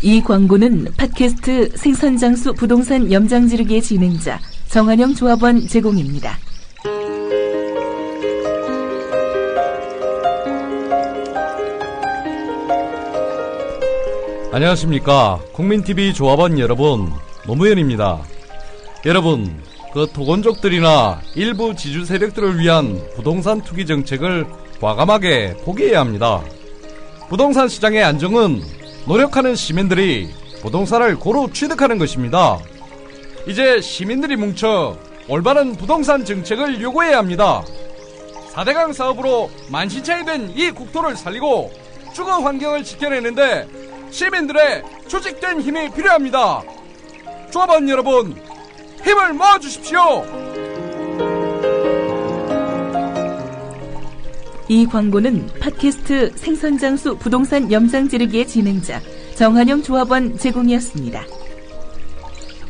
이 광고는 팟캐스트 생선장수 부동산 염장지르기의 진행자 정한영 조합원 제공입니다. 안녕하십니까. 국민TV 조합원 여러분, 노무현입니다. 여러분, 토건족들이나 일부 지주 세력들을 위한 부동산 투기 정책을 과감하게 포기해야 합니다. 부동산 시장의 안정은 노력하는 시민들이 부동산을 고루 취득하는 것입니다. 이제 시민들이 뭉쳐 올바른 부동산 정책을 요구해야 합니다. 4대강 사업으로 만신창이 된 이 국토를 살리고 주거 환경을 지켜내는데 시민들의 조직된 힘이 필요합니다. 조합원 여러분, 힘을 모아주십시오. 이 광고는 팟캐스트 생선장수 부동산 염장지르기의 진행자 정한영 조합원 제공이었습니다.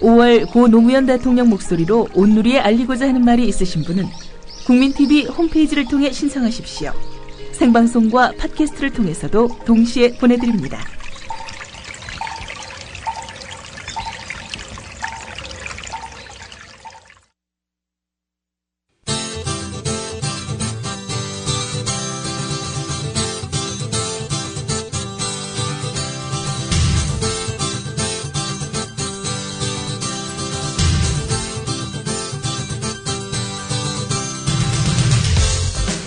5월 고 노무현 대통령 목소리로 온누리에 알리고자 하는 말이 있으신 분은 국민TV 홈페이지를 통해 신청하십시오. 생방송과 팟캐스트를 통해서도 동시에 보내드립니다.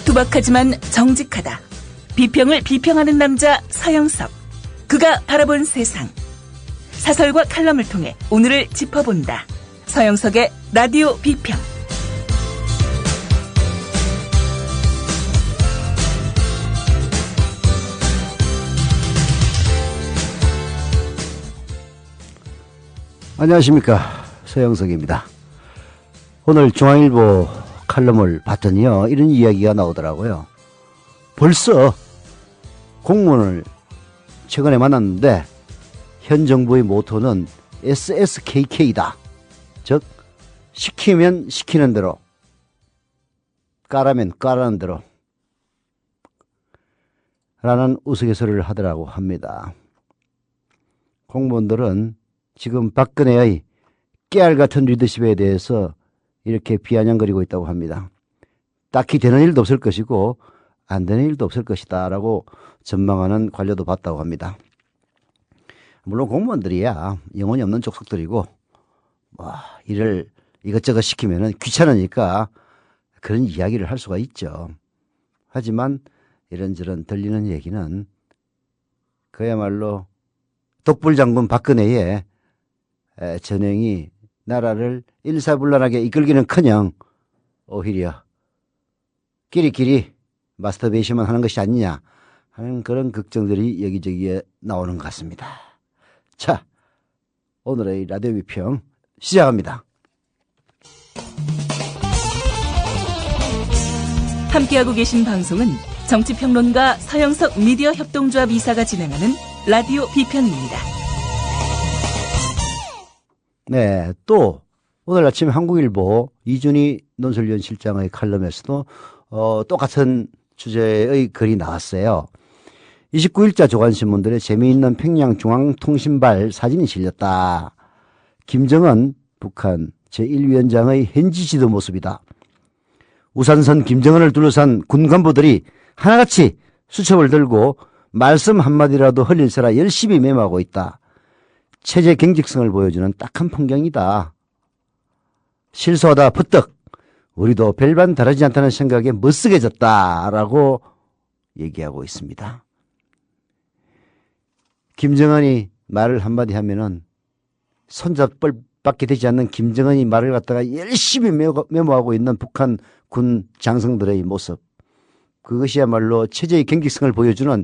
투박하지만 정직하다. 비평을 비평하는 남자 서영석. 그가 바라본 세상. 사설과 칼럼을 통해 오늘을 짚어본다. 서영석의 라디오 비평. 안녕하십니까. 서영석입니다. 오늘 중앙일보 칼럼을 봤더니요, 이런 이야기가 나오더라고요. 벌써 공무원을 최근에 만났는데 현 정부의 모토는 SSKK다. 즉 시키면 시키는 대로, 까라면 까라는 대로 라는 우스갯소리를 하더라고 합니다. 공무원들은 지금 박근혜의 깨알 같은 리더십에 대해서 이렇게 비아냥거리고 있다고 합니다. 딱히 되는 일도 없을 것이고 안 되는 일도 없을 것이다 라고 전망하는 관료도 봤다고 합니다. 물론 공무원들이야 영혼이 없는 족속들이고 일을 이것저것 시키면 귀찮으니까 그런 이야기를 할 수가 있죠. 하지만 이런저런 들리는 얘기는 그야말로 독불장군 박근혜의 전행이 나라를 일사불란하게 이끌기는커녕 오히려 끼리끼리 마스터베이션만 하는 것이 아니냐 하는 그런 걱정들이 여기저기에 나오는 것 같습니다. 자, 오늘의 라디오 비평 시작합니다. 함께하고 계신 방송은 정치평론가 서영석 미디어 협동조합 이사가 진행하는 라디오 비평입니다. 네, 또 오늘 아침 한국일보 이준희 논설위원 실장의 칼럼에서도 똑같은 주제의 글이 나왔어요. 29일자 조간신문들의 재미있는 평양중앙통신발 사진이 실렸다. 김정은 북한 제1위원장의 현지 지도 모습이다. 우산선 김정은을 둘러싼 군 간부들이 하나같이 수첩을 들고 말씀 한마디라도 흘릴세라 열심히 메모하고 있다. 체제 경직성을 보여주는 딱한 풍경이다. 실수하다 부떡 우리도 별반 다르지 않다는 생각에 멋쓰게졌다라고 얘기하고 있습니다. 김정은이 말을 한마디 하면은 손잡벌밖에 되지 않는 김정은이 말을 갖다가 열심히 메모하고 있는 북한 군 장성들의 모습, 그것이야말로 체제의 경직성을 보여주는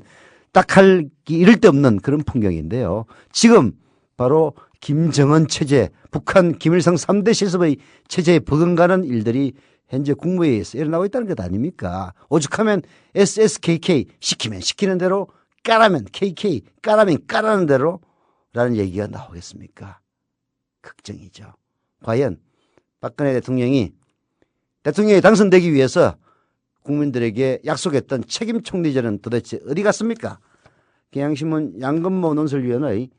딱하기 이를 데 없는 그런 풍경인데요. 지금 바로 김정은 체제, 북한 김일성 3대 실습의 체제에 버금가는 일들이 현재 국무회의에서 일어나고 있다는 것 아닙니까? 오죽하면 SSKK 시키면 시키는 대로, 까라면 KK, 까라면 까라는 대로 라는 얘기가 나오겠습니까? 걱정이죠. 과연 박근혜 대통령이 당선되기 위해서 국민들에게 약속했던 책임 총리제는 도대체 어디 갔습니까? 경향신문 양건모 논설위원의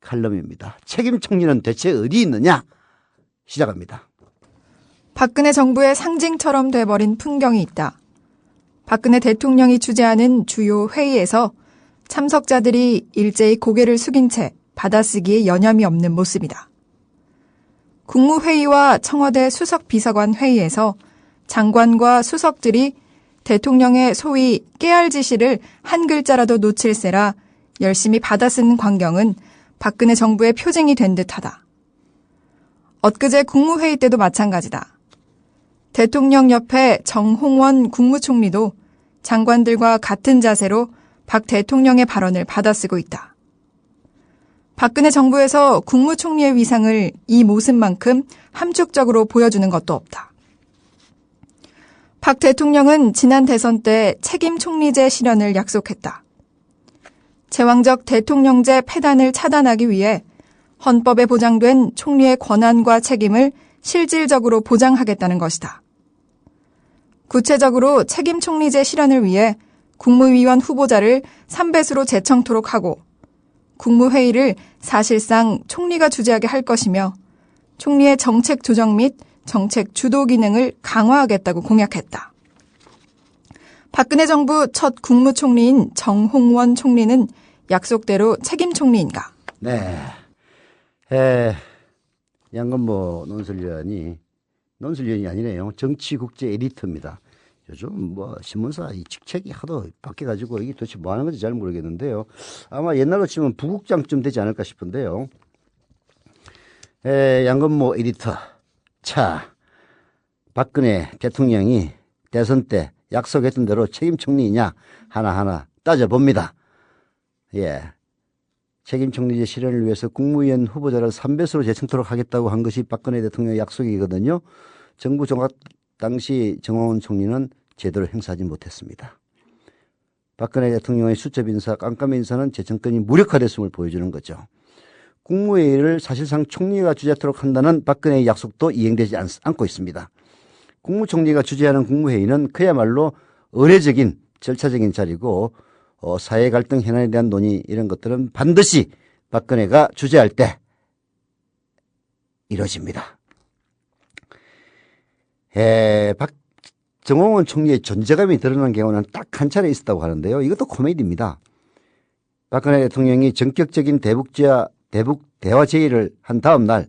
칼럼입니다. 책임 총리는 대체 어디 있느냐? 시작합니다. 박근혜 정부의 상징처럼 돼버린 풍경이 있다. 박근혜 대통령이 주재하는 주요 회의에서 참석자들이 일제히 고개를 숙인 채 받아쓰기에 여념이 없는 모습이다. 국무회의와 청와대 수석비서관 회의에서 장관과 수석들이 대통령의 소위 깨알 지시를 한 글자라도 놓칠세라 열심히 받아쓰는 광경은 박근혜 정부의 표징이 된 듯하다. 엊그제 국무회의 때도 마찬가지다. 대통령 옆에 정홍원 국무총리도 장관들과 같은 자세로 박 대통령의 발언을 받아쓰고 있다. 박근혜 정부에서 국무총리의 위상을 이 모습만큼 함축적으로 보여주는 것도 없다. 박 대통령은 지난 대선 때 책임 총리제 실현을 약속했다. 제왕적 대통령제 폐단을 차단하기 위해 헌법에 보장된 총리의 권한과 책임을 실질적으로 보장하겠다는 것이다. 구체적으로 책임 총리제 실현을 위해 국무위원 후보자를 3배수로 재청토록 하고 국무회의를 사실상 총리가 주재하게 할 것이며 총리의 정책 조정 및 정책 주도 기능을 강화하겠다고 공약했다. 박근혜 정부 첫 국무총리인 정홍원 총리는 약속대로 책임 총리인가? 네. 양건모 논설위원이 아니네요. 정치국제 에디터입니다. 요즘 신문사 이 직책이 하도 바뀌어가지고 이게 도대체 뭐 하는 건지 잘 모르겠는데요. 아마 옛날로 치면 부국장쯤 되지 않을까 싶은데요. 양건모 에디터. 자, 박근혜 대통령이 대선 때 약속했던 대로 책임 총리이냐 하나하나 따져봅니다. 책임 총리제 실현을 위해서 국무위원 후보자를 3배수로 재청토록 하겠다고 한 것이 박근혜 대통령의 약속이거든요. 정부 종합 당시 정홍원 총리는 제대로 행사하지 못했습니다. 박근혜 대통령의 수첩 인사, 깜깜 인사는 재청권이 무력화됐음을 보여주는 거죠. 국무회의를 사실상 총리가 주재하도록 한다는 박근혜의 약속도 이행되지 않고 있습니다. 국무총리가 주재하는 국무회의는 그야말로 의례적인 절차적인 자리고 사회 갈등 현안에 대한 논의 이런 것들은 반드시 박근혜가 주재할 때 이루어집니다. 정홍원 총리의 존재감이 드러난 경우는 딱 한 차례 있었다고 하는데요. 이것도 코미디입니다. 박근혜 대통령이 전격적인 대북 대화 제의를 한 다음 날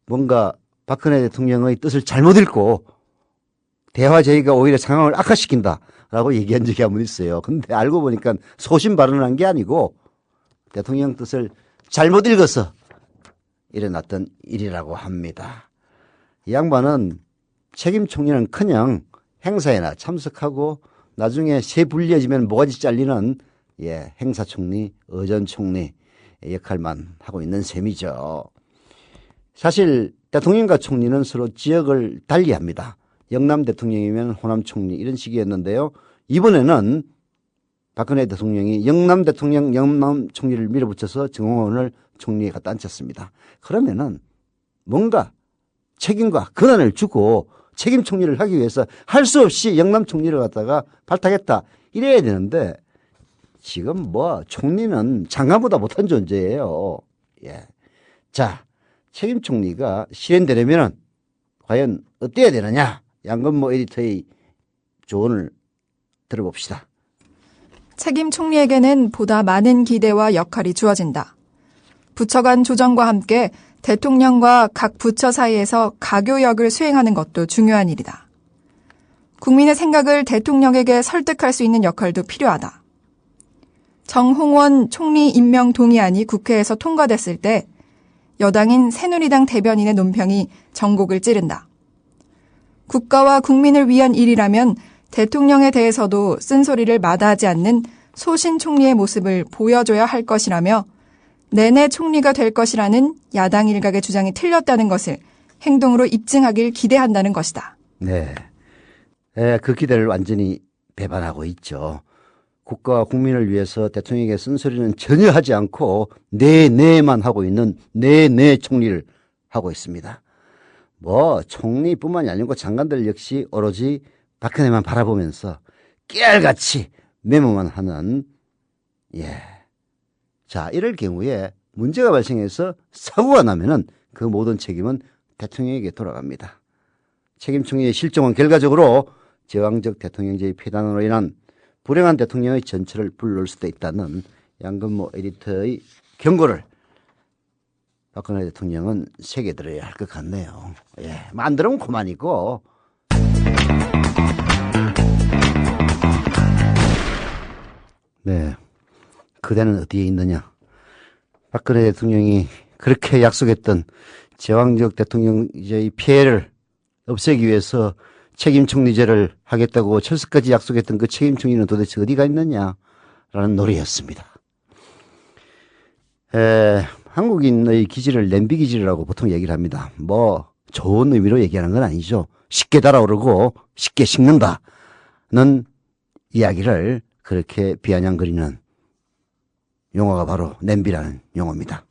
뭔가 박근혜 대통령의 뜻을 잘못 읽고 대화 제의가 오히려 상황을 악화시킨다라고 얘기한 적이 한 번 있어요. 근데 알고 보니까 소신 발언을 한 게 아니고 대통령 뜻을 잘못 읽어서 일어났던 일이라고 합니다. 이 양반은 책임 총리는커녕 행사에나 참석하고 나중에 새 불리해지면 모가지 잘리는 행사 총리, 의전 총리 역할만 하고 있는 셈이죠. 사실 대통령과 총리는 서로 지역을 달리합니다. 영남 대통령이면 호남 총리 이런 식이었는데요. 이번에는 박근혜 대통령이 영남 대통령, 영남 총리를 밀어붙여서 정홍원을 총리에 갖다 앉혔습니다. 그러면은 뭔가 책임과 권한을 주고 책임 총리를 하기 위해서 할 수 없이 영남 총리를 갖다가 발탁했다 이래야 되는데 지금 총리는 장관보다 못한 존재예요. 자, 책임 총리가 실현되려면 과연 어때야 되느냐? 양건모 에디터의 조언을 들어봅시다. 책임 총리에게는 보다 많은 기대와 역할이 주어진다. 부처 간 조정과 함께 대통령과 각 부처 사이에서 가교역을 수행하는 것도 중요한 일이다. 국민의 생각을 대통령에게 설득할 수 있는 역할도 필요하다. 정홍원 총리 임명 동의안이 국회에서 통과됐을 때 여당인 새누리당 대변인의 논평이 전곡을 찌른다. 국가와 국민을 위한 일이라면 대통령에 대해서도 쓴소리를 마다하지 않는 소신 총리의 모습을 보여줘야 할 것이라며 내내 총리가 될 것이라는 야당 일각의 주장이 틀렸다는 것을 행동으로 입증하길 기대한다는 것이다. 네, 그 기대를 완전히 배반하고 있죠. 국가와 국민을 위해서 대통령에게 쓴소리는 전혀 하지 않고 네네만 하고 있는 네네 총리를 하고 있습니다. 총리뿐만이 아니고 장관들 역시 오로지 박근혜만 바라보면서 깨알같이 메모만 하는 자, 이럴 경우에 문제가 발생해서 사고가 나면은 그 모든 책임은 대통령에게 돌아갑니다. 책임 총리의 실정은 결과적으로 제왕적 대통령제의 폐단으로 인한 불행한 대통령의 전철을 불러올 수도 있다는 양근모 에디터의 경고를 박근혜 대통령은 새겨들어야 할 것 같네요. 예, 만들면 그만이고. 네, 그대는 어디에 있느냐? 박근혜 대통령이 그렇게 약속했던 제왕적 대통령제의 피해를 없애기 위해서 책임 총리제를 하겠다고 철석까지 약속했던 그 책임 총리는 도대체 어디가 있느냐라는 놀이였습니다. 한국인의 기질을 냄비 기질이라고 보통 얘기를 합니다. 뭐 좋은 의미로 얘기하는 건 아니죠. 쉽게 달아오르고 쉽게 식는다는 이야기를 그렇게 비아냥거리는 용어가 바로 냄비라는 용어입니다.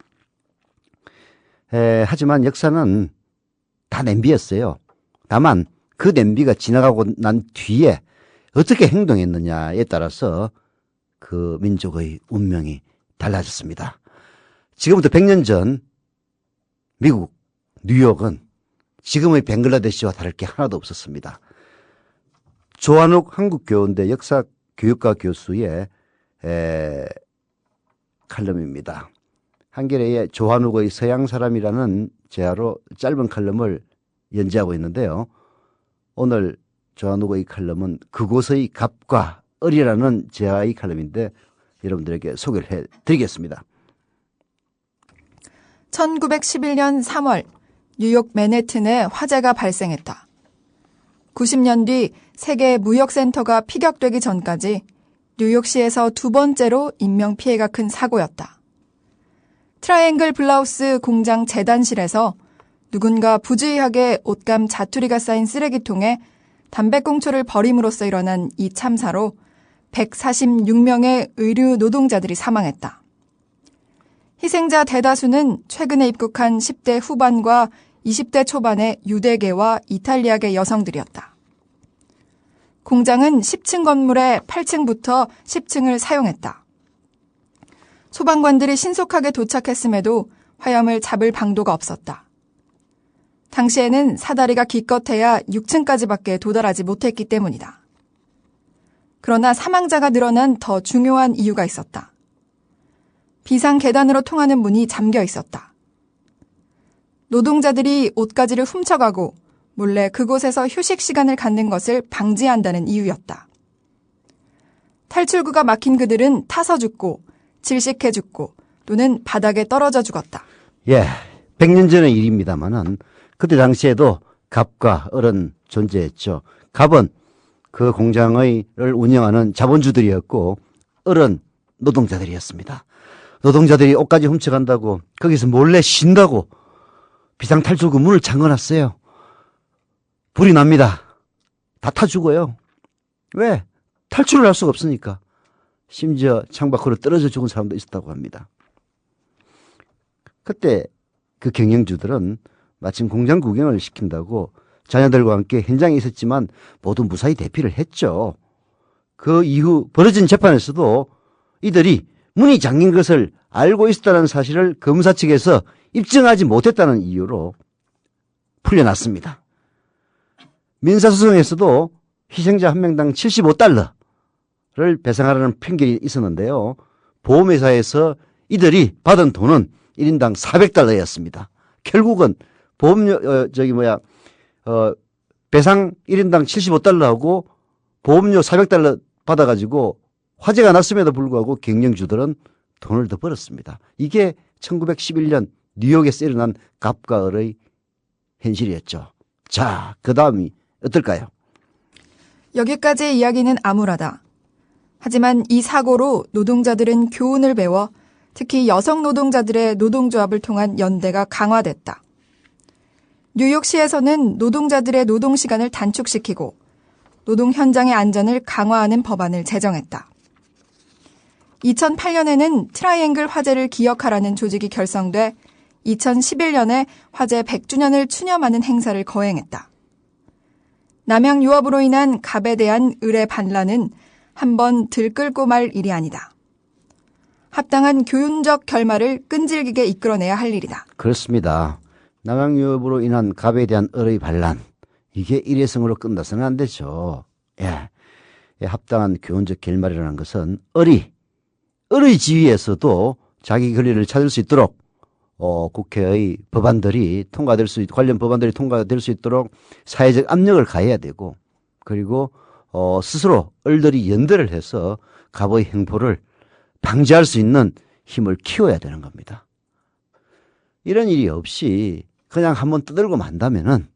하지만 역사는 다 냄비였어요. 다만 그 냄비가 지나가고 난 뒤에 어떻게 행동했느냐에 따라서 그 민족의 운명이 달라졌습니다. 지금부터 100년 전 미국 뉴욕은 지금의 벵글라데시와 다를 게 하나도 없었습니다. 조한욱 한국교원대 역사교육과 교수의 칼럼입니다. 한겨레의 조한욱의 서양 사람이라는 제하로 짧은 칼럼을 연재하고 있는데요. 오늘 조한욱의 칼럼은 그곳의 갑과 을이라는 제하의 칼럼인데 여러분들에게 소개를 해드리겠습니다. 1911년 3월 뉴욕 맨해튼에 화재가 발생했다. 90년 뒤 세계 무역센터가 피격되기 전까지 뉴욕시에서 두 번째로 인명피해가 큰 사고였다. 트라이앵글 블라우스 공장 재단실에서 누군가 부주의하게 옷감 자투리가 쌓인 쓰레기통에 담배꽁초를 버림으로써 일어난 이 참사로 146명의 의류 노동자들이 사망했다. 희생자 대다수는 최근에 입국한 10대 후반과 20대 초반의 유대계와 이탈리아계 여성들이었다. 공장은 10층 건물의 8층부터 10층을 사용했다. 소방관들이 신속하게 도착했음에도 화염을 잡을 방도가 없었다. 당시에는 사다리가 기껏해야 6층까지밖에 도달하지 못했기 때문이다. 그러나 사망자가 늘어난 더 중요한 이유가 있었다. 비상 계단으로 통하는 문이 잠겨 있었다. 노동자들이 옷가지를 훔쳐가고 몰래 그곳에서 휴식 시간을 갖는 것을 방지한다는 이유였다. 탈출구가 막힌 그들은 타서 죽고 질식해 죽고 또는 바닥에 떨어져 죽었다. 예, 100년 전의 일입니다만은 그때 당시에도 갑과 을은 존재했죠. 갑은 그 공장을 운영하는 자본주들이었고 을은 노동자들이었습니다. 노동자들이 옷까지 훔쳐간다고 거기서 몰래 쉰다고 비상탈출구 문을 잠궈놨어요. 불이 납니다. 다 타 죽어요. 왜? 탈출을 할 수가 없으니까. 심지어 창밖으로 떨어져 죽은 사람도 있었다고 합니다. 그때 그 경영주들은 마침 공장 구경을 시킨다고 자녀들과 함께 현장에 있었지만 모두 무사히 대피를 했죠. 그 이후 벌어진 재판에서도 이들이 문이 잠긴 것을 알고 있었다는 사실을 검사 측에서 입증하지 못했다는 이유로 풀려났습니다. 민사소송에서도 희생자 한 명당 $75를 배상하라는 판결이 있었는데요. 보험회사에서 이들이 받은 돈은 1인당 $400였습니다. 결국은 배상 1인당 $75하고 보험료 $400 받아가지고 화재가 났음에도 불구하고 경영주들은 돈을 더 벌었습니다. 이게 1911년 뉴욕에서 일어난 갑과 을의 현실이었죠. 자, 그 다음이 어떨까요? 여기까지의 이야기는 암울하다. 하지만 이 사고로 노동자들은 교훈을 배워 특히 여성 노동자들의 노동조합을 통한 연대가 강화됐다. 뉴욕시에서는 노동자들의 노동시간을 단축시키고 노동 현장의 안전을 강화하는 법안을 제정했다. 2008년에는 트라이앵글 화재를 기억하라는 조직이 결성돼 2011년에 화재 100주년을 추념하는 행사를 거행했다. 남양 유업으로 인한 갑에 대한 을의 반란은 한번 들끓고 말 일이 아니다. 합당한 교훈적 결말을 끈질기게 이끌어내야 할 일이다. 그렇습니다. 남양유업으로 인한 갑에 대한 을의 반란, 이게 일회성으로 끝나서는 안 되죠. 예. 합당한 교훈적 결말이라는 것은 을의 지위에서도 자기 권리를 찾을 수 있도록 국회의 법안들이 통과될 수 관련 법안들이 통과될 수 있도록 사회적 압력을 가해야 되고, 그리고 스스로 을들이 연대를 해서 갑의 행포를 방지할 수 있는 힘을 키워야 되는 겁니다. 이런 일이 없이 그냥 한번 떠들고 만다면은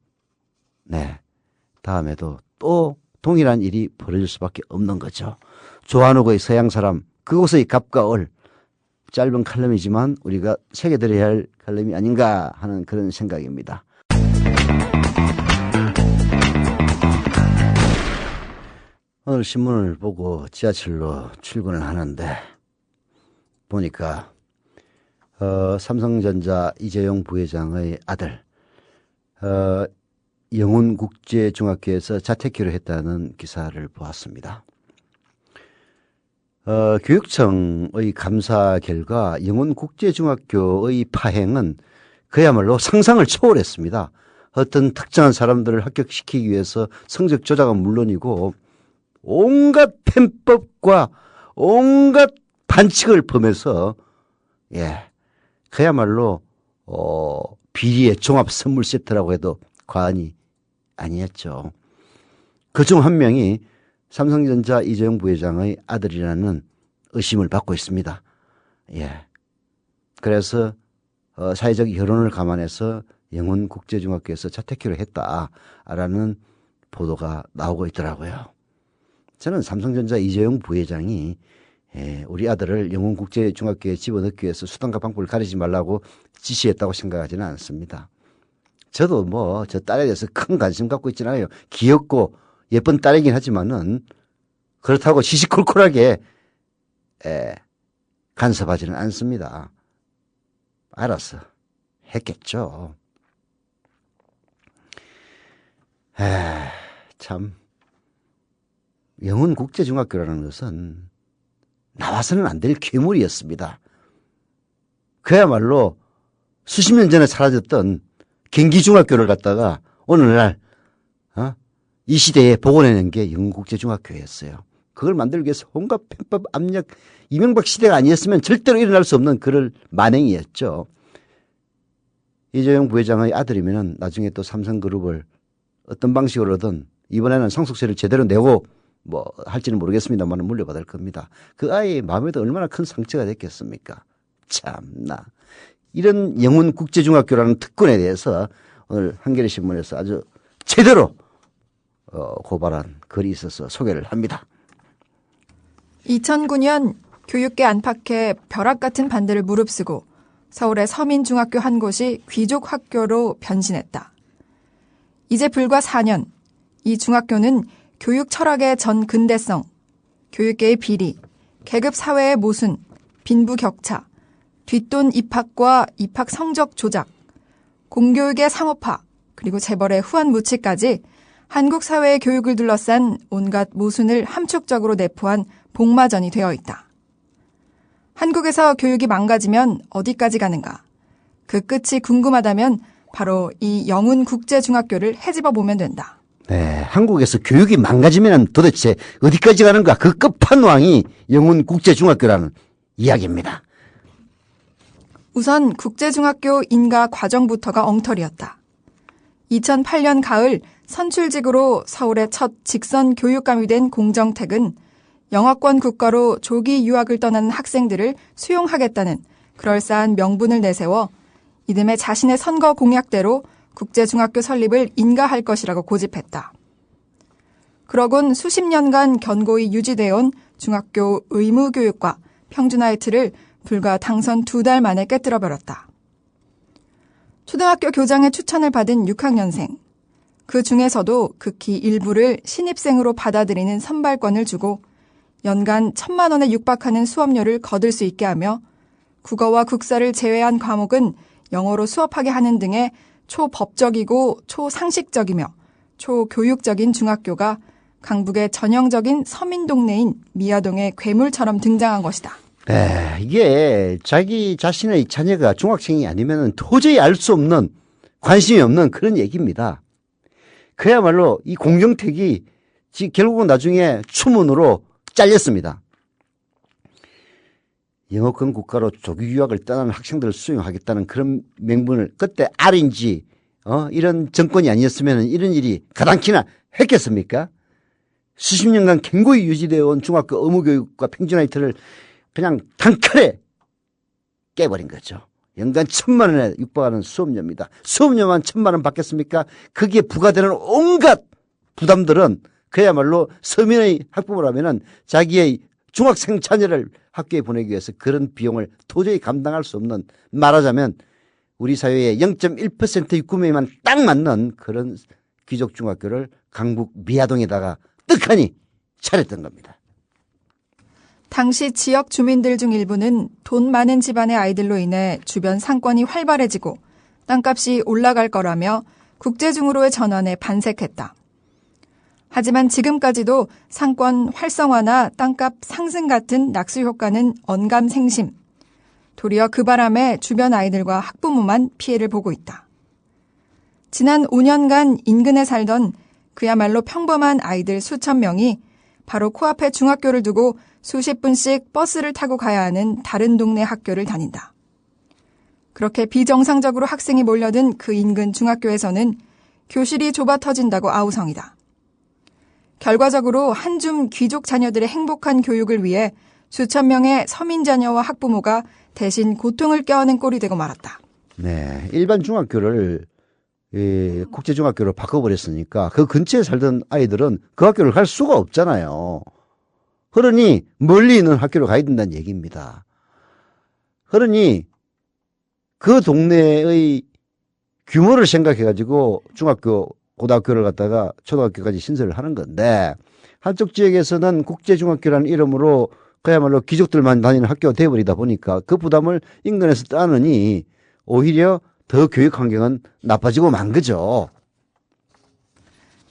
다음에도 또 동일한 일이 벌어질 수밖에 없는 거죠. 조한옥의 서양 사람, 그곳의 갑과 을, 짧은 칼럼이지만 우리가 새겨들어야 할 칼럼이 아닌가 하는 그런 생각입니다. 오늘 신문을 보고 지하철로 출근을 하는데 보니까 삼성전자 이재용 부회장의 아들 영훈국제중학교에서 자퇴키로 했다는 기사를 보았습니다. 교육청의 감사 결과 영훈국제중학교의 파행은 그야말로 상상을 초월했습니다. 어떤 특정한 사람들을 합격시키기 위해서 성적 조작은 물론이고 온갖 편법과 온갖 반칙을 범해서 그야말로 비리의 종합 선물 세트라고 해도 과언이 아니었죠. 그중 한 명이 삼성전자 이재용 부회장의 아들이라는 의심을 받고 있습니다. 그래서 사회적 여론을 감안해서 영훈국제중학교에서 자퇴키로 했다라는 보도가 나오고 있더라고요. 저는 삼성전자 이재용 부회장이 우리 아들을 영훈국제중학교에 집어넣기 위해서 수단과 방법을 가리지 말라고 지시했다고 생각하지는 않습니다. 저도 저 딸에 대해서 큰 관심 갖고 있지는 않아요. 귀엽고 예쁜 딸이긴 하지만은 그렇다고 시시콜콜하게 간섭하지는 않습니다. 알아서 했겠죠. 참 영훈국제중학교라는 것은 나와서는 안 될 괴물이었습니다. 그야말로 수십 년 전에 사라졌던 경기중학교를 갖다가 오늘날 이 시대에 복원해낸 게 영훈국제중학교였어요. 그걸 만들기 위해서 온갖 편법 압력, 이명박 시대가 아니었으면 절대로 일어날 수 없는 그럴 만행이었죠. 이재용 부회장의 아들이면 나중에 또 삼성그룹을 어떤 방식으로든 이번에는 상속세를 제대로 내고 할지는 모르겠습니다만 물려받을 겁니다. 그 아이의 마음에도 얼마나 큰 상처가 됐겠습니까? 참나. 이런 영훈국제중학교라는 특권에 대해서 오늘 한겨레신문에서 아주 제대로 고발한 글이 있어서 소개를 합니다. 2009년 교육계 안팎의 벼락 같은 반대를 무릅쓰고 서울의 서민중학교 한 곳이 귀족학교로 변신했다. 이제 불과 4년, 이 중학교는 교육 철학의 전 근대성, 교육계의 비리, 계급 사회의 모순, 빈부격차, 뒷돈 입학과 입학 성적 조작, 공교육의 상업화, 그리고 재벌의 후한 무치까지 한국 사회의 교육을 둘러싼 온갖 모순을 함축적으로 내포한 복마전이 되어 있다. 한국에서 교육이 망가지면 어디까지 가는가? 그 끝이 궁금하다면 바로 이 영훈국제중학교를 헤집어 보면 된다. 네, 한국에서 교육이 망가지면 도대체 어디까지 가는가? 그 끝판왕이 영훈국제중학교라는 이야기입니다. 우선 국제중학교 인가 과정부터가 엉터리였다. 2008년 가을 선출직으로 서울의 첫 직선 교육감이 된 공정택은 영어권 국가로 조기 유학을 떠나는 학생들을 수용하겠다는 그럴싸한 명분을 내세워 이듬해 자신의 선거 공약대로 국제중학교 설립을 인가할 것이라고 고집했다. 그러곤 수십 년간 견고히 유지되어온 중학교 의무교육과 평준화의 틀을 불과 당선 2달 만에 깨뜨려버렸다. 초등학교 교장의 추천을 받은 6학년생, 그 중에서도 극히 일부를 신입생으로 받아들이는 선발권을 주고 연간 1,000만 원에 육박하는 수업료를 거둘 수 있게 하며 국어와 국사를 제외한 과목은 영어로 수업하게 하는 등의 초법적이고 초상식적이며 초교육적인 중학교가 강북의 전형적인 서민 동네인 미아동의 괴물처럼 등장한 것이다. 네, 이게 자기 자신의 자녀가 중학생이 아니면 도저히 알 수 없는, 관심이 없는 그런 얘기입니다. 그야말로 이 공정택이 결국은 나중에 추문으로 잘렸습니다. 영어권 국가로 조기 유학을 떠나는 학생들을 수용하겠다는 그런 명분을 그때 R인지 이런 정권이 아니었으면 이런 일이 가당키나 했겠습니까? 수십 년간 견고히 유지되어 온 중학교 의무교육과 평준화이트를 그냥 단칼에 깨버린 거죠. 연간 1,000만 원에 육박하는 수업료입니다. 수업료만 1,000만 원 받겠습니까? 거기에 부과되는 온갖 부담들은 그야말로 서민의 학부모라면은 자기의 중학생 자녀를 학교에 보내기 위해서 그런 비용을 도저히 감당할 수 없는, 말하자면 우리 사회의 0.1% 입구비에만 딱 맞는 그런 귀족 중학교를 강북 미아동에다가 떡하니 차렸던 겁니다. 당시 지역 주민들 중 일부는 돈 많은 집안의 아이들로 인해 주변 상권이 활발해지고 땅값이 올라갈 거라며 국제중으로의 전환에 반색했다. 하지만 지금까지도 상권 활성화나 땅값 상승 같은 낙수 효과는 언감생심. 도리어 그 바람에 주변 아이들과 학부모만 피해를 보고 있다. 지난 5년간 인근에 살던 그야말로 평범한 아이들 수천 명이 바로 코앞에 중학교를 두고 수십 분씩 버스를 타고 가야 하는 다른 동네 학교를 다닌다. 그렇게 비정상적으로 학생이 몰려든 그 인근 중학교에서는 교실이 좁아 터진다고 아우성이다. 결과적으로 한줌 귀족 자녀들의 행복한 교육을 위해 수천 명의 서민 자녀와 학부모가 대신 고통을 껴안은 꼴이 되고 말았다. 네, 일반 중학교를 국제중학교로 바꿔버렸으니까 그 근처에 살던 아이들은 그 학교를 갈 수가 없잖아요. 그러니 멀리 있는 학교로 가야 된다는 얘기입니다. 그러니 그 동네의 규모를 생각해가지고 중학교, 고등학교를 갖다가 초등학교까지 신설을 하는 건데, 한쪽 지역에서는 국제중학교라는 이름으로 그야말로 귀족들만 다니는 학교가 되어버리다 보니까 그 부담을 인근에서 따느니 오히려 더 교육 환경은 나빠지고 만 거죠.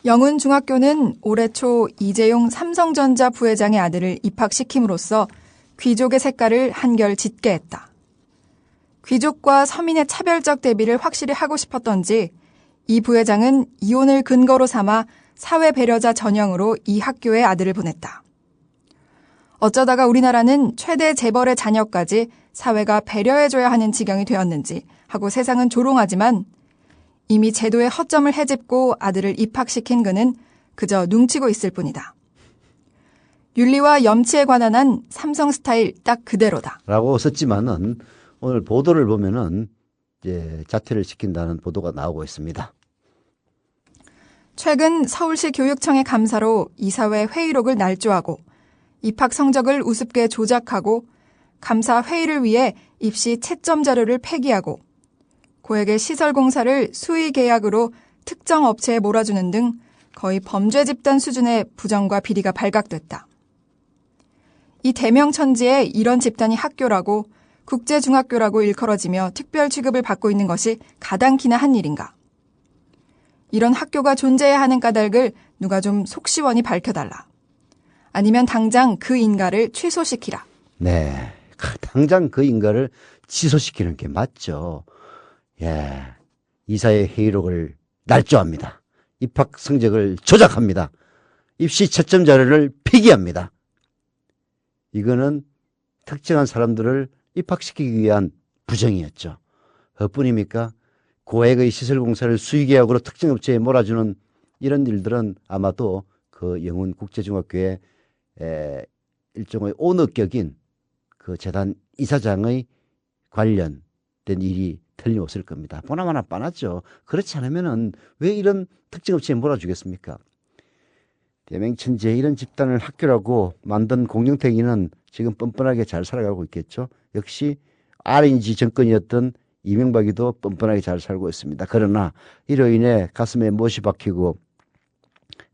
영훈중학교는 올해 초 이재용 삼성전자 부회장의 아들을 입학시킴으로써 귀족의 색깔을 한결 짙게 했다. 귀족과 서민의 차별적 대비를 확실히 하고 싶었던지 이 부회장은 이혼을 근거로 삼아 사회 배려자 전형으로 이 학교에 아들을 보냈다. 어쩌다가 우리나라는 최대 재벌의 자녀까지 사회가 배려해줘야 하는 지경이 되었는지 하고 세상은 조롱하지만 이미 제도의 허점을 헤집고 아들을 입학시킨 그는 그저 눈치고 있을 뿐이다. 윤리와 염치에 관한 한 삼성 스타일 딱 그대로다. 라고 썼지만은 오늘 보도를 보면은 이제 자퇴를 시킨다는 보도가 나오고 있습니다. 최근 서울시 교육청의 감사로 이사회 회의록을 날조하고 입학 성적을 우습게 조작하고 감사 회의를 위해 입시 채점 자료를 폐기하고 고액의 시설 공사를 수의 계약으로 특정 업체에 몰아주는 등 거의 범죄 집단 수준의 부정과 비리가 발각됐다. 이 대명천지에 이런 집단이 학교라고 국제중학교라고 일컬어지며 특별 취급을 받고 있는 것이 가당키나 한 일인가. 이런 학교가 존재해야 하는 까닭을 누가 좀 속시원히 밝혀달라. 아니면 당장 그 인가를 취소시키라. 네, 당장 그 인가를 취소시키는 게 맞죠. 예, 이사회 회의록을 날조합니다. 입학 성적을 조작합니다. 입시 채점 자료를 폐기합니다. 이거는 특정한 사람들을 입학시키기 위한 부정이었죠. 그뿐입니까? 고액의 시설 공사를 수의계약으로 특정 업체에 몰아주는 이런 일들은 아마도 그 영훈 국제중학교의 일종의 오너격인 그 재단 이사장의 관련된 일이 틀림없을 겁니다. 보나마나 뻔하죠. 그렇지 않으면은 왜 이런 특정 업체에 몰아주겠습니까? 대명천지에 이런 집단을 학교라고 만든 공정택이는 지금 뻔뻔하게 잘 살아가고 있겠죠. 역시 RNG 정권이었던 이명박이도 뻔뻔하게 잘 살고 있습니다. 그러나 이로 인해 가슴에 못이 박히고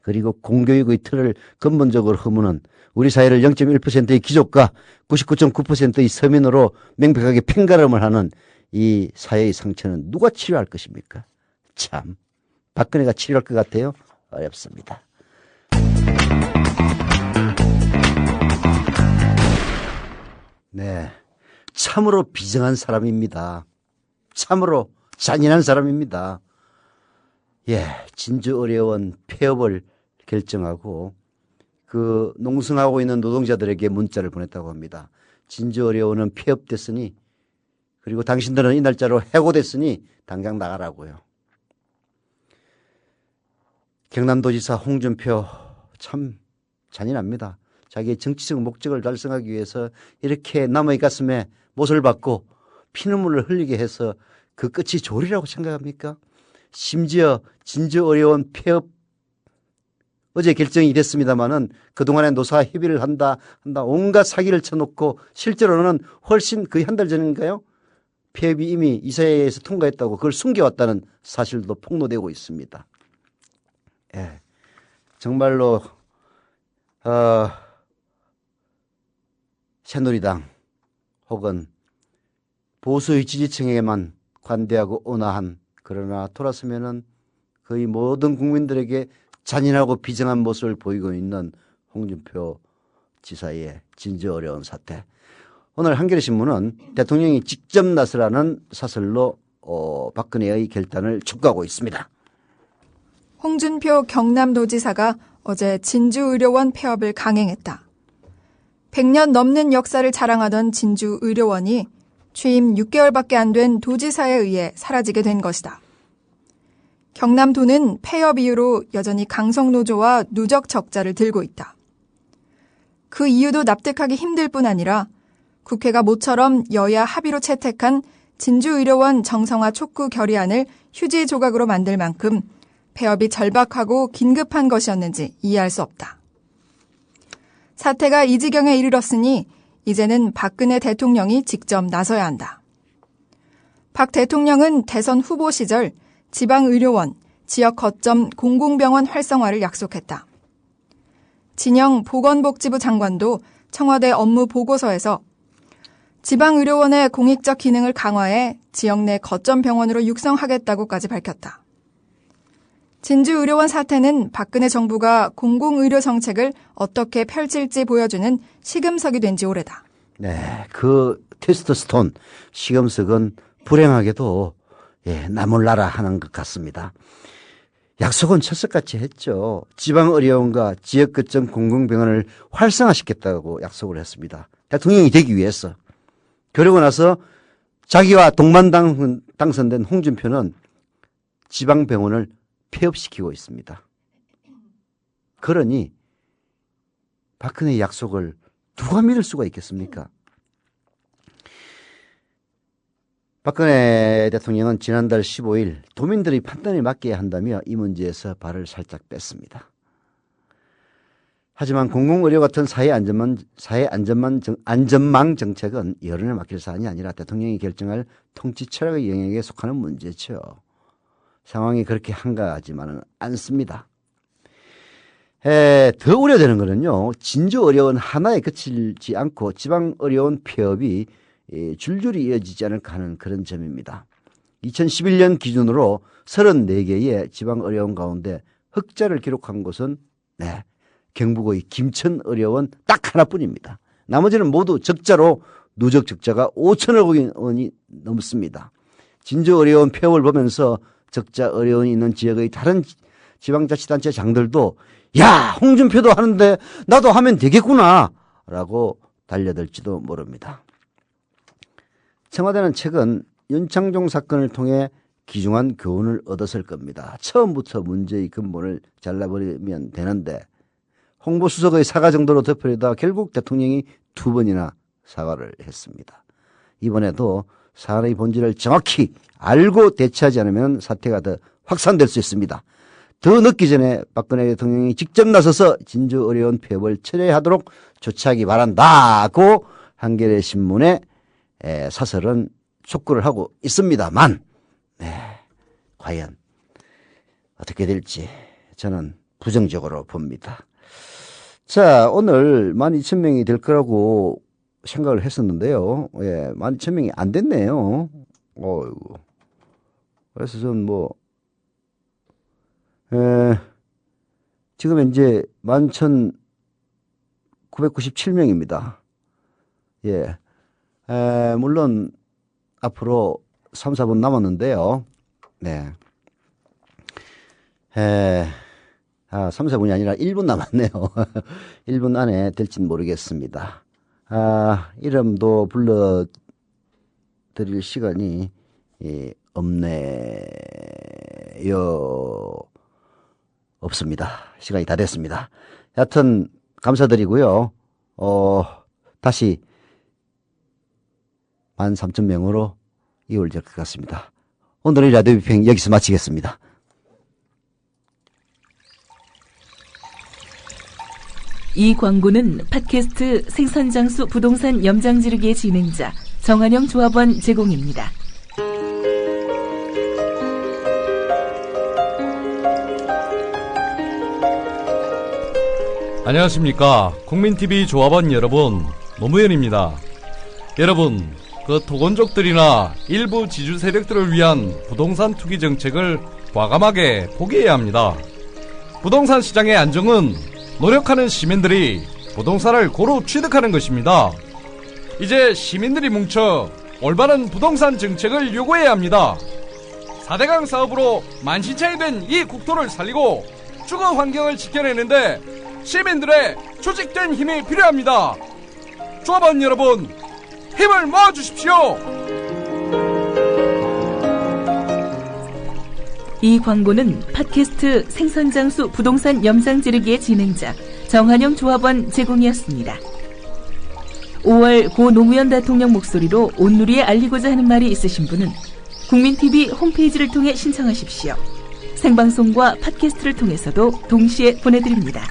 그리고 공교육의 틀을 근본적으로 허무는 우리 사회를 0.1%의 귀족과 99.9%의 서민으로 명백하게 팽가름을 하는 이 사회의 상처는 누가 치료할 것입니까? 참, 박근혜가 치료할 것 같아요? 어렵습니다. 네, 참으로 비정한 사람입니다. 참으로 잔인한 사람입니다. 예, 진주의료원 폐업을 결정하고 그 농성하고 있는 노동자들에게 문자를 보냈다고 합니다. 진주의료원은 폐업됐으니 그리고 당신들은 이 날짜로 해고됐으니 당장 나가라고요. 경남도지사 홍준표 참 잔인합니다. 자기의 정치적 목적을 달성하기 위해서 이렇게 남의 가슴에 못을 박고 피눈물을 흘리게 해서 그 끝이 좋으리라고 생각합니까? 심지어 진주의료원 폐업 어제 결정이 됐습니다마는 그동안에 노사 협의를 한다 온갖 사기를 쳐놓고 실제로는 훨씬 거의 한 달 전인가요? 폐업이 이미 이사회에서 통과했다고 그걸 숨겨왔다는 사실도 폭로되고 있습니다. 예, 정말로 새누리당 혹은 보수의 지지층에게만 관대하고 온화한 그러나 돌아서면은 거의 모든 국민들에게 잔인하고 비정한 모습을 보이고 있는 홍준표 지사의 진주의료원 사태. 오늘 한겨레신문은 대통령이 직접 나서라는 사설로 박근혜의 결단을 촉구하고 있습니다. 홍준표 경남도지사가 어제 진주의료원 폐업을 강행했다. 100년 넘는 역사를 자랑하던 진주의료원이 취임 6개월밖에 안 된 도지사에 의해 사라지게 된 것이다. 경남도는 폐업 이후로 여전히 강성노조와 누적 적자를 들고 있다. 그 이유도 납득하기 힘들 뿐 아니라 국회가 모처럼 여야 합의로 채택한 진주의료원 정성화 촉구 결의안을 휴지 조각으로 만들 만큼 폐업이 절박하고 긴급한 것이었는지 이해할 수 없다. 사태가 이 지경에 이르렀으니 이제는 박근혜 대통령이 직접 나서야 한다. 박 대통령은 대선 후보 시절 지방의료원, 지역 거점 공공병원 활성화를 약속했다. 진영 보건복지부 장관도 청와대 업무 보고서에서 지방의료원의 공익적 기능을 강화해 지역 내 거점 병원으로 육성하겠다고까지 밝혔다. 진주의료원 사태는 박근혜 정부가 공공의료 정책을 어떻게 펼칠지 보여주는 시금석이 된 지 오래다. 네, 그 테스토스톤 시금석은 불행하게도 나몰라라 하는 것 같습니다. 약속은 철석같이 했죠. 지방의료원과 지역거점 공공병원을 활성화시켰다고 약속을 했습니다. 대통령이 되기 위해서. 그러고 나서 자기와 동반 당선된 홍준표는 지방병원을 폐업시키고 있습니다. 그러니 박근혜의 약속을 누가 믿을 수가 있겠습니까? 박근혜 대통령은 지난달 15일 도민들의 판단에 맡겨야 한다며 이 문제에서 발을 살짝 뺐습니다. 하지만 공공의료 같은 안전망 정책은 여론에 맡길 사안이 아니라 대통령이 결정할 통치 철학의 영역에 속하는 문제죠. 상황이 그렇게 한가하지만은 않습니다. 더 우려되는 것은요, 진주의료원 하나에 그치지 않고 지방의료원 폐업이 줄줄이 이어지지 않을까 하는 그런 점입니다. 2011년 기준으로 34개의 지방의료원 가운데 흑자를 기록한 곳은 경북의 김천의료원 딱 하나뿐입니다. 나머지는 모두 적자로 누적 적자가 5천억 원이 넘습니다. 진주의료원 폐업을 보면서 적자 의료원이 있는 지역의 다른 지방자치단체 장들도 야, 홍준표도 하는데 나도 하면 되겠구나 라고 달려들지도 모릅니다. 청와대는 최근 윤창종 사건을 통해 귀중한 교훈을 얻었을 겁니다. 처음부터 문제의 근본을 잘라버리면 되는데 홍보수석의 사과 정도로 덮으려다 결국 대통령이 2번이나 사과를 했습니다. 이번에도 사안의 본질을 정확히 알고 대처하지 않으면 사태가 더 확산될 수 있습니다. 더 늦기 전에 박근혜 대통령이 직접 나서서 진주의료원 폐업을 철회하도록 조치하기 바란다고 한겨레신문에 사설은 촉구를 하고 있습니다만 과연 어떻게 될지 저는 부정적으로 봅니다. 자, 오늘 12,000명이 될 거라고 생각을 했었는데요. 12,000명이 안 됐네요. 어이구. 그래서 저는 지금 현재 11,997명입니다. 물론 앞으로 3, 4분 남았는데요. 네. 3, 4분이 아니라 1분 남았네요. 1분 안에 될지는 모르겠습니다. 이름도 불러드릴 시간이 없습니다. 시간이 다 됐습니다. 여하튼 감사드리고요. 다시 13,000명으로 이어질 것 같습니다. 오늘의 라디오 비평 여기서 마치겠습니다. 이 광고는 팟캐스트 생선장수 부동산 염장지르기의 진행자 정한영 조합원 제공입니다. 안녕하십니까. 국민TV 조합원 여러분, 노무현입니다. 여러분, 그 토건족들이나 일부 지주 세력들을 위한 부동산 투기 정책을 과감하게 포기해야 합니다. 부동산 시장의 안정은 노력하는 시민들이 부동산을 고루 취득하는 것입니다. 이제 시민들이 뭉쳐 올바른 부동산 정책을 요구해야 합니다. 4대강 사업으로 만신창이 된 이 국토를 살리고 주거 환경을 지켜내는데 시민들의 조직된 힘이 필요합니다. 조합원 여러분, 힘을 모아주십시오. 이 광고는 팟캐스트 생선장수 부동산 염장지르기의 진행자 정한영 조합원 제공이었습니다. 5월 고 노무현 대통령 목소리로 온누리에 알리고자 하는 말이 있으신 분은 국민TV 홈페이지를 통해 신청하십시오. 생방송과 팟캐스트를 통해서도 동시에 보내드립니다.